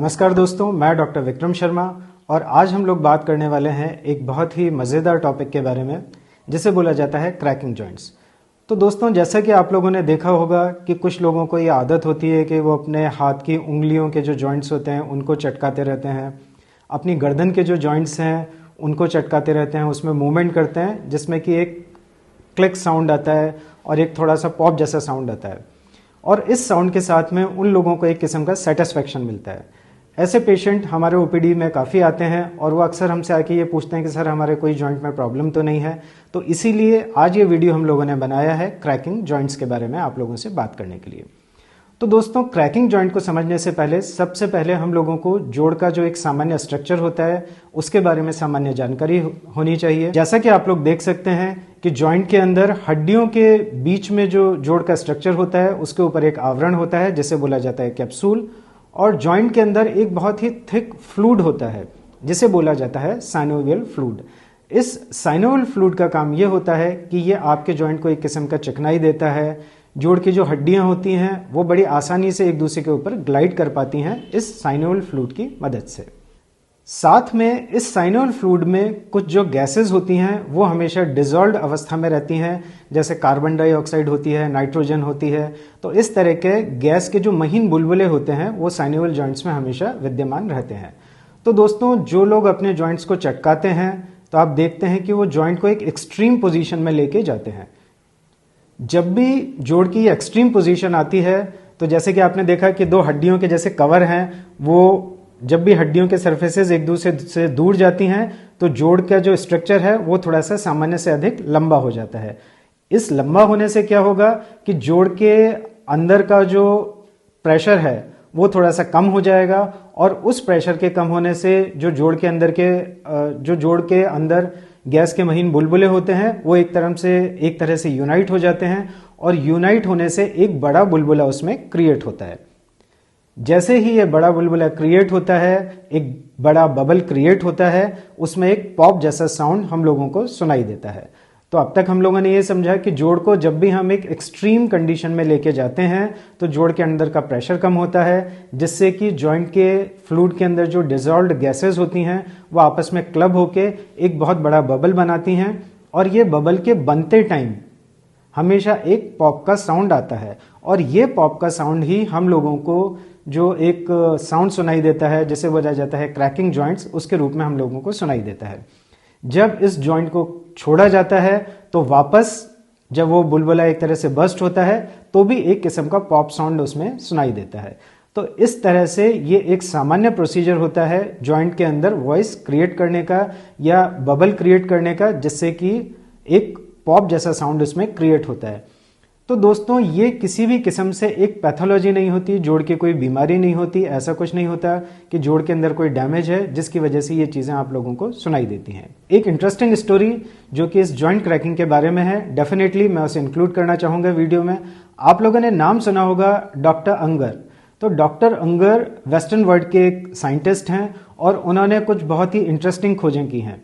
नमस्कार दोस्तों, मैं डॉक्टर विक्रम शर्मा और आज हम लोग बात करने वाले हैं एक बहुत ही मज़ेदार टॉपिक के बारे में जिसे बोला जाता है क्रैकिंग जॉइंट्स। तो दोस्तों, जैसा कि आप लोगों ने देखा होगा कि कुछ लोगों को ये आदत होती है कि वो अपने हाथ की उंगलियों के जो जॉइंट्स होते हैं उनको चटकाते रहते हैं, अपनी गर्दन के जो जॉइंट्स हैं उनको चटकाते रहते हैं, उसमें मूवमेंट करते हैं जिसमें कि एक क्लिक साउंड आता है और एक थोड़ा सा पॉप जैसा साउंड आता है। और इस साउंड के साथ में उन लोगों को एक किस्म का सेटिस्फेक्शन मिलता है। ऐसे पेशेंट हमारे ओपीडी में काफ़ी आते हैं और वो अक्सर हमसे आके ये पूछते हैं कि सर हमारे कोई जॉइंट में प्रॉब्लम तो नहीं है। तो इसीलिए आज ये वीडियो हम लोगों ने बनाया है क्रैकिंग जॉइंट्स के बारे में आप लोगों से बात करने के लिए। तो दोस्तों, क्रैकिंग जॉइंट को समझने से पहले सबसे पहले हम लोगों को जोड़ का जो एक सामान्य स्ट्रक्चर होता है उसके बारे में सामान्य जानकारी होनी चाहिए। जैसा कि आप लोग देख सकते हैं कि जॉइंट के अंदर हड्डियों के बीच में जो जोड़ का स्ट्रक्चर होता है उसके ऊपर एक आवरण होता है जिसे बोला जाता है कैप्सूल, और जॉइंट के अंदर एक बहुत ही थिक फ्लूइड होता है जिसे बोला जाता है साइनोवियल फ्लूइड। इस साइनोवियल फ्लूइड का काम ये होता है कि ये आपके जॉइंट को एक किस्म का चिकनाई देता है। जोड़ की जो हड्डियां होती हैं वो बड़ी आसानी से एक दूसरे के ऊपर ग्लाइड कर पाती हैं इस साइनोवियल फ्लूइड की मदद से। साथ में इस साइनोवियल फ्लूइड में कुछ जो गैसेस होती हैं वो हमेशा डिसॉल्व्ड अवस्था में रहती हैं, जैसे कार्बन डाइऑक्साइड होती है, नाइट्रोजन होती है। तो इस तरह के गैस के जो महीन बुलबुले होते हैं वो साइनोवियल जॉइंट्स में हमेशा विद्यमान रहते हैं। तो दोस्तों, जो लोग अपने जॉइंट्स को चटकाते हैं तो आप देखते हैं कि वो जॉइंट को एक एक्सट्रीम पोजीशन में लेके जाते हैं। जब भी जोड़ की एक्सट्रीम पोजीशन आती है तो जैसे कि आपने देखा कि दो हड्डियों के जैसे कवर हैं, वो जब भी हड्डियों के सरफेसेस एक दूसरे से दूर जाती हैं तो जोड़ का जो स्ट्रक्चर है वो थोड़ा सा सामान्य से अधिक लंबा हो जाता है। इस लंबा होने से क्या होगा कि जोड़ के अंदर का जो प्रेशर है वो थोड़ा सा कम हो जाएगा, और उस प्रेशर के कम होने से जो जोड़ के अंदर गैस के महीन बुलबुले होते हैं वो एक तरह से यूनाइट हो जाते हैं, और यूनाइट होने से एक बड़ा बुलबुला उसमें क्रिएट होता है। जैसे ही ये बड़ा बुलबुला क्रिएट होता है, एक बड़ा बबल क्रिएट होता है, उसमें एक पॉप जैसा साउंड हम लोगों को सुनाई देता है। तो अब तक हम लोगों ने ये समझा कि जोड़ को जब भी हम एक एक्सट्रीम कंडीशन में लेके जाते हैं तो जोड़ के अंदर का प्रेशर कम होता है, जिससे कि जॉइंट के फ्लूइड के अंदर जो डिसॉल्व्ड गैसेस होती हैं वो आपस में क्लब होके एक बहुत बड़ा बबल बनाती हैं, और ये बबल के बनते टाइम हमेशा एक पॉप का साउंड आता है, और ये पॉप का साउंड ही हम लोगों को जो एक साउंड सुनाई देता है जिसे बोला जाता है क्रैकिंग जॉइंट्स, उसके रूप में हम लोगों को सुनाई देता है। जब इस जॉइंट को छोड़ा जाता है तो वापस जब वो बुलबुला एक तरह से बर्स्ट होता है तो भी एक किस्म का पॉप साउंड उसमें सुनाई देता है। तो इस तरह से ये एक सामान्य प्रोसीजर होता है जॉइंट के अंदर वॉइस क्रिएट करने का या बबल क्रिएट करने का, जिससे कि एक पॉप जैसा साउंड उसमें क्रिएट होता है। तो दोस्तों, ये किसी भी किस्म से एक पैथोलॉजी नहीं होती, जोड़ की कोई बीमारी नहीं होती, ऐसा कुछ नहीं होता कि जोड़ के अंदर कोई डैमेज है जिसकी वजह से ये चीज़ें आप लोगों को सुनाई देती हैं। एक इंटरेस्टिंग स्टोरी जो कि इस जॉइंट क्रैकिंग के बारे में है, डेफिनेटली मैं उसे इंक्लूड करना चाहूँगा वीडियो में। आप लोगों ने नाम सुना होगा डॉक्टर अंगर। तो डॉक्टर अंगर वेस्टर्न वर्ल्ड के एक साइंटिस्ट हैं और उन्होंने कुछ बहुत ही इंटरेस्टिंग खोजें की हैं,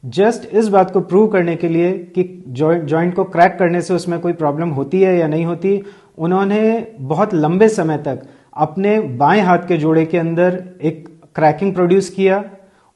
जस्ट इस बात को प्रूव करने के लिए कि जॉइंट को क्रैक करने से उसमें कोई प्रॉब्लम होती है या नहीं होती। उन्होंने बहुत लंबे समय तक अपने बाएं हाथ के जोड़े के अंदर एक क्रैकिंग प्रोड्यूस किया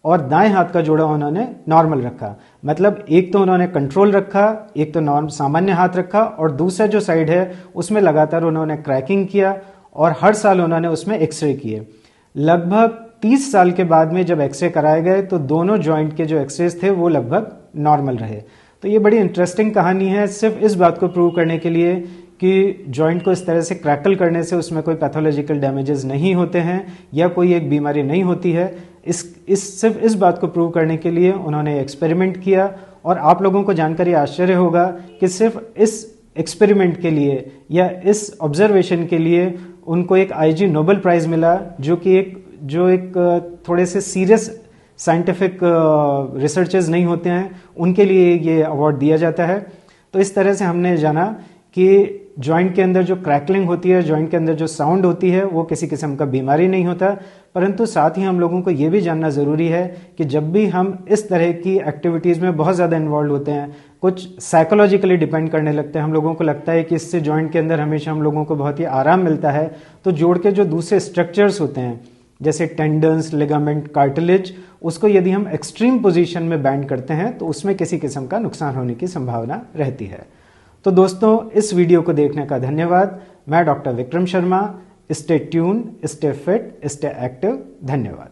और दाएं हाथ का जोड़ा उन्होंने नॉर्मल रखा। मतलब एक तो उन्होंने कंट्रोल रखा, एक तो सामान्य हाथ रखा, और दूसरा जो साइड है उसमें लगातार उन्होंने क्रैकिंग किया, और हर साल उन्होंने उसमें एक्सरे किए। लगभग 30 साल के बाद में जब एक्सरे कराए गए तो दोनों जॉइंट के जो एक्सरेज थे वो लगभग नॉर्मल रहे। तो ये बड़ी इंटरेस्टिंग कहानी है, सिर्फ इस बात को प्रूव करने के लिए कि जॉइंट को इस तरह से क्रैकल करने से उसमें कोई पैथोलॉजिकल डैमेजेस नहीं होते हैं या कोई एक बीमारी नहीं होती है। सिर्फ इस बात को प्रूव करने के लिए उन्होंने एक्सपेरिमेंट किया, और आप लोगों को जानकर आश्चर्य होगा कि सिर्फ इस एक्सपेरिमेंट के लिए या इस ऑब्जर्वेशन के लिए उनको एक IG नोबेल प्राइज मिला, जो एक थोड़े से सीरियस साइंटिफिक रिसर्चर्स नहीं होते हैं उनके लिए ये अवार्ड दिया जाता है। तो इस तरह से हमने जाना कि जॉइंट के अंदर जो क्रैकलिंग होती है, जॉइंट के अंदर जो साउंड होती है वो किसी किस्म का बीमारी नहीं होता, परंतु साथ ही हम लोगों को ये भी जानना ज़रूरी है कि जब भी हम इस तरह की एक्टिविटीज़ में बहुत ज़्यादा इन्वॉल्व होते हैं, कुछ साइकोलॉजिकली डिपेंड करने लगते हैं, हम लोगों को लगता है कि इससे जॉइंट के अंदर हमेशा हम लोगों को बहुत ही आराम मिलता है, तो जोड़ के जो दूसरे स्ट्रक्चर्स होते हैं जैसे टेंडन्स, लिगामेंट, कार्टिलेज, उसको यदि हम एक्सट्रीम पोजीशन में बैंड करते हैं तो उसमें किसी किस्म का नुकसान होने की संभावना रहती है। तो दोस्तों, इस वीडियो को देखने का धन्यवाद। मैं doctor Vikram Sharma. Stay tune, stay fit, stay active. धन्यवाद।